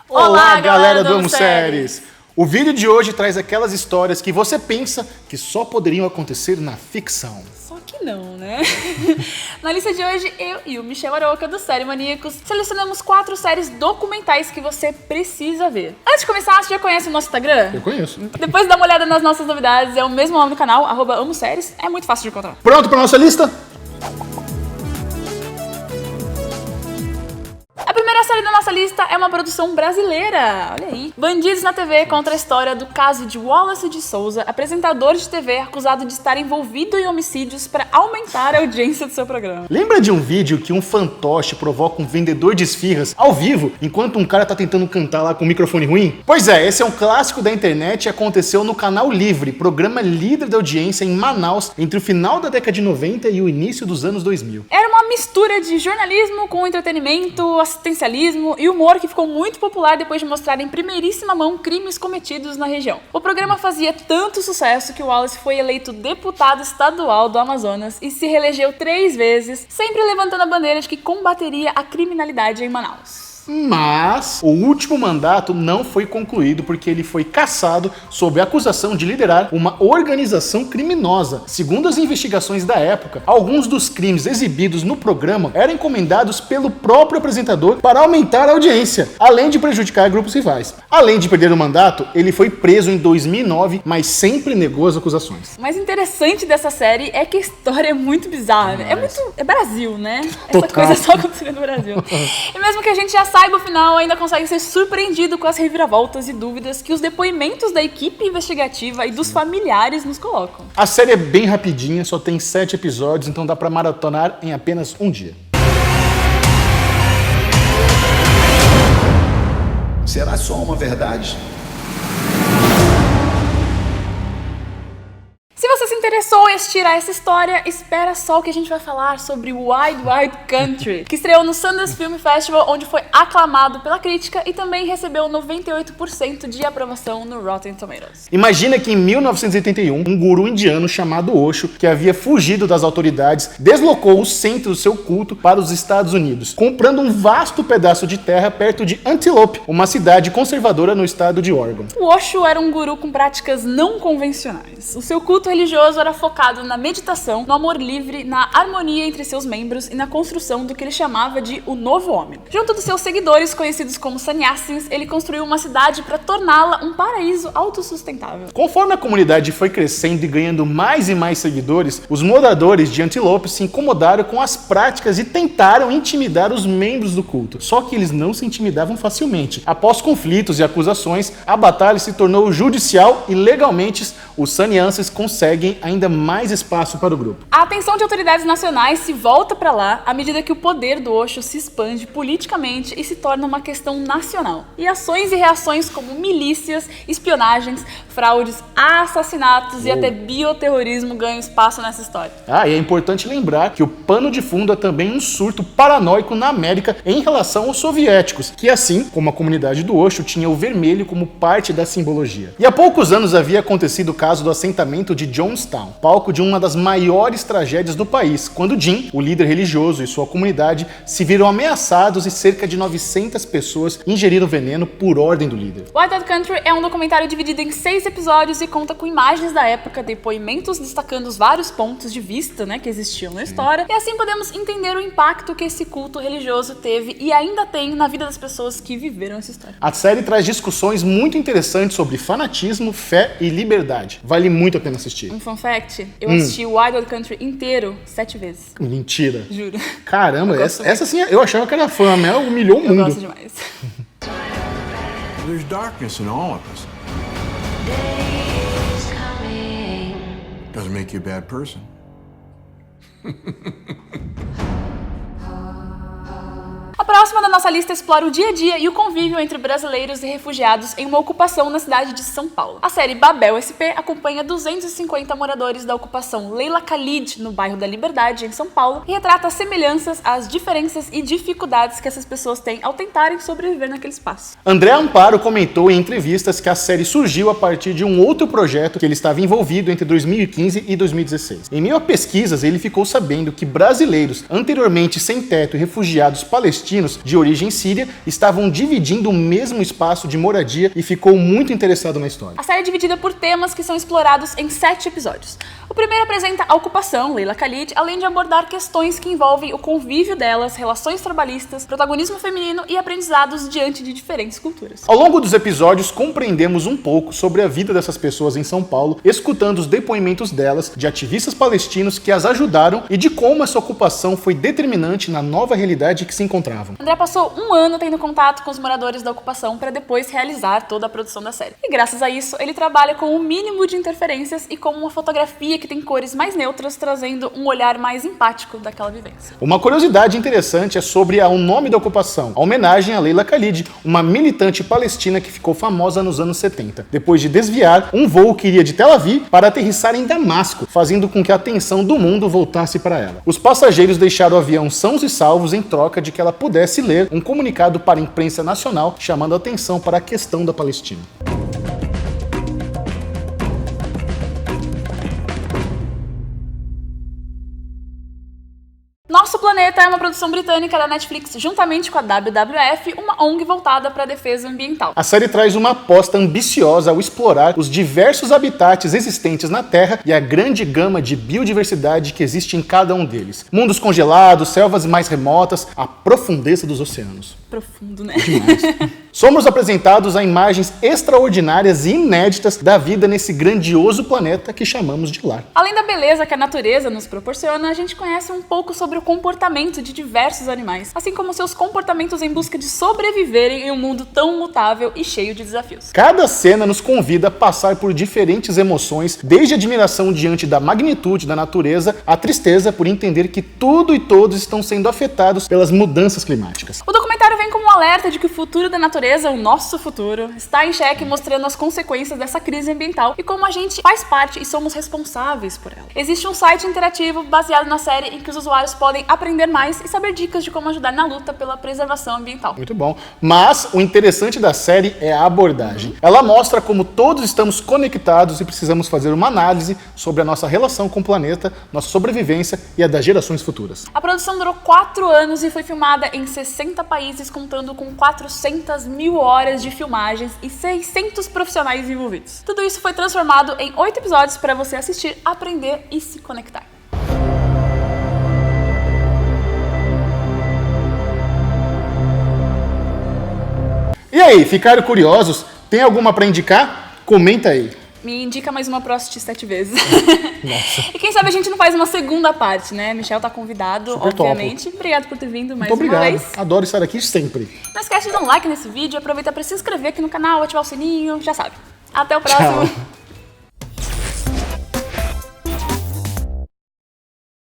Olá, galera do Amo Séries! O vídeo de hoje traz aquelas histórias que você pensa que só poderiam acontecer na ficção. Só que não, né? Na lista de hoje, eu e o Michel Aroca, do Série Maníacos, selecionamos 4 séries documentais que você precisa ver. Antes de começar, você já conhece o nosso Instagram? Eu conheço. Depois dá uma olhada nas nossas novidades, é o mesmo nome do canal, @AmoSéries, é muito fácil de encontrar. Pronto para nossa lista? A primeira série da nossa lista é uma produção brasileira, olha aí. Bandidos na TV conta a história do caso de Wallace de Souza, apresentador de TV acusado de estar envolvido em homicídios para aumentar a audiência do seu programa. Lembra de um vídeo que um fantoche provoca um vendedor de esfirras ao vivo, enquanto um cara tá tentando cantar lá com o microfone ruim? Pois é, esse é um clássico da internet e aconteceu no Canal Livre, programa líder da audiência em Manaus, entre o final da década de 90 e o início dos anos 2000. Era uma mistura de jornalismo com entretenimento, assistencialismo e humor que ficou muito popular depois de mostrar em primeiríssima mão crimes cometidos na região. O programa fazia tanto sucesso que o Wallace foi eleito deputado estadual do Amazonas e se reelegeu 3 vezes, sempre levantando a bandeira de que combateria a criminalidade em Manaus. Mas o último mandato não foi concluído porque ele foi cassado sob a acusação de liderar uma organização criminosa. Segundo as investigações da época, alguns dos crimes exibidos no programa eram encomendados pelo próprio apresentador para aumentar a audiência, além de prejudicar grupos rivais. Além de perder o mandato, ele foi preso em 2009, mas sempre negou as acusações. O mais interessante dessa série é que a história é muito bizarra. É Brasil, né? Essa Total. coisa só acontecendo no Brasil. E mesmo que a gente já saiba o final, ainda consegue ser surpreendido com as reviravoltas e dúvidas que os depoimentos da equipe investigativa e dos familiares nos colocam. A série é bem rapidinha, só tem 7 episódios, então dá pra maratonar em apenas um dia. Será só uma verdade? Se você se interessou em assistir a essa história, espera só o que a gente vai falar sobre Wild Wild Country, que estreou no Sundance Film Festival, onde foi aclamado pela crítica e também recebeu 98% de aprovação no Rotten Tomatoes. Imagina que em 1981, um guru indiano chamado Osho, que havia fugido das autoridades, deslocou o centro do seu culto para os Estados Unidos, comprando um vasto pedaço de terra perto de Antelope, uma cidade conservadora no estado de Oregon. O Osho era um guru com práticas não convencionais. O seu culto religioso era focado na meditação, no amor livre, na harmonia entre seus membros e na construção do que ele chamava de o novo homem. Junto dos seus seguidores, conhecidos como sannyasis, ele construiu uma cidade para torná-la um paraíso autossustentável. Conforme a comunidade foi crescendo e ganhando mais e mais seguidores, os moradores de Antelope se incomodaram com as práticas e tentaram intimidar os membros do culto. Só que eles não se intimidavam facilmente. Após conflitos e acusações, a batalha se tornou judicial e legalmente os sannyasis conseguem ainda mais espaço para o grupo. A atenção de autoridades nacionais se volta para lá à medida que o poder do Osho se expande politicamente e se torna uma questão nacional. E ações e reações como milícias, espionagens, fraudes, assassinatos e até bioterrorismo ganham espaço nessa história. E é importante lembrar que o pano de fundo é também um surto paranoico na América em relação aos soviéticos, que assim como a comunidade do Osho tinha o vermelho como parte da simbologia. E há poucos anos havia acontecido o caso do assentamento de Jonestown, palco de uma das maiores tragédias do país, quando Jim, o líder religioso e sua comunidade, se viram ameaçados e cerca de 900 pessoas ingeriram veneno por ordem do líder. Wild Wild Country é um documentário dividido em 6 episódios e conta com imagens da época, depoimentos destacando os vários pontos de vista, que existiam na história, e assim podemos entender o impacto que esse culto religioso teve e ainda tem na vida das pessoas que viveram essa história. A série traz discussões muito interessantes sobre fanatismo, fé e liberdade. Vale muito a pena assistir. Um fun fact, eu assisti o Wild Wild Country inteiro 7 vezes. Mentira. Juro. Caramba, essa sim, eu achava que era fã, a Mel humilhou o Eu mundo. gosto demais. There's darkness in all of us. Doesn't make you a bad person. A próxima da nossa lista explora o dia a dia e o convívio entre brasileiros e refugiados em uma ocupação na cidade de São Paulo. A série Babel SP acompanha 250 moradores da ocupação Leila Khalid, no bairro da Liberdade, em São Paulo, e retrata as semelhanças, as diferenças e dificuldades que essas pessoas têm ao tentarem sobreviver naquele espaço. André Amparo comentou em entrevistas que a série surgiu a partir de um outro projeto que ele estava envolvido entre 2015 e 2016. Em meio a pesquisas, ele ficou sabendo que brasileiros anteriormente sem teto e refugiados palestinos de origem síria estavam dividindo o mesmo espaço de moradia e ficou muito interessado na história. A série é dividida por temas que são explorados em 7 episódios. O primeiro apresenta a ocupação, Leila Khalid, além de abordar questões que envolvem o convívio delas, relações trabalhistas, protagonismo feminino e aprendizados diante de diferentes culturas. Ao longo dos episódios, compreendemos um pouco sobre a vida dessas pessoas em São Paulo, escutando os depoimentos delas, de ativistas palestinos que as ajudaram e de como essa ocupação foi determinante na nova realidade que se encontravam. André passou um ano tendo contato com os moradores da ocupação para depois realizar toda a produção da série. E graças a isso, ele trabalha com o mínimo de interferências e com uma fotografia que tem cores mais neutras, trazendo um olhar mais empático daquela vivência. Uma curiosidade interessante é sobre o nome da ocupação, a homenagem a Leila Khalid, uma militante palestina que ficou famosa nos anos 70, depois de desviar um voo que iria de Tel Aviv para aterrissar em Damasco, fazendo com que a atenção do mundo voltasse para ela. Os passageiros deixaram o avião sãos e salvos em troca de que ela pudesse ler um comunicado para a imprensa nacional chamando a atenção para a questão da Palestina. Nosso Planeta é uma produção britânica da Netflix juntamente com a WWF, uma ONG voltada para a defesa ambiental. A série traz uma aposta ambiciosa ao explorar os diversos habitats existentes na Terra e a grande gama de biodiversidade que existe em cada um deles. Mundos congelados, selvas mais remotas, a profundeza dos oceanos. Profundo, né? Demais. Somos apresentados a imagens extraordinárias e inéditas da vida nesse grandioso planeta que chamamos de lar. Além da beleza que a natureza nos proporciona, a gente conhece um pouco sobre o comportamento de diversos animais, assim como seus comportamentos em busca de sobreviverem em um mundo tão mutável e cheio de desafios. Cada cena nos convida a passar por diferentes emoções, desde a admiração diante da magnitude da natureza, a tristeza por entender que tudo e todos estão sendo afetados pelas mudanças climáticas. O documentário vem como um alerta de que o futuro da natureza, o nosso futuro, está em xeque, mostrando as consequências dessa crise ambiental e como a gente faz parte e somos responsáveis por ela. Existe um site interativo baseado na série em que os usuários podem aprender mais e saber dicas de como ajudar na luta pela preservação ambiental. Muito bom. Mas o interessante da série é a abordagem. Ela mostra como todos estamos conectados e precisamos fazer uma análise sobre a nossa relação com o planeta, nossa sobrevivência e a das gerações futuras. A produção durou 4 anos e foi filmada em 60 países, contando com 400.000 horas de filmagens e 600 profissionais envolvidos. Tudo isso foi transformado em 8 episódios para você assistir, aprender e se conectar. E aí, ficaram curiosos? Tem alguma para indicar? Comenta aí. Me indica mais uma pra eu assistir 7 vezes. Nossa. E quem sabe a gente não faz uma segunda parte, né? Michel tá convidado, Super obviamente. Obrigado por ter vindo mais Muito uma obrigado. vez. Adoro estar aqui sempre. Não esquece de dar um like nesse vídeo, aproveita para se inscrever aqui no canal, ativar o sininho, já sabe. Até o próximo. Tchau.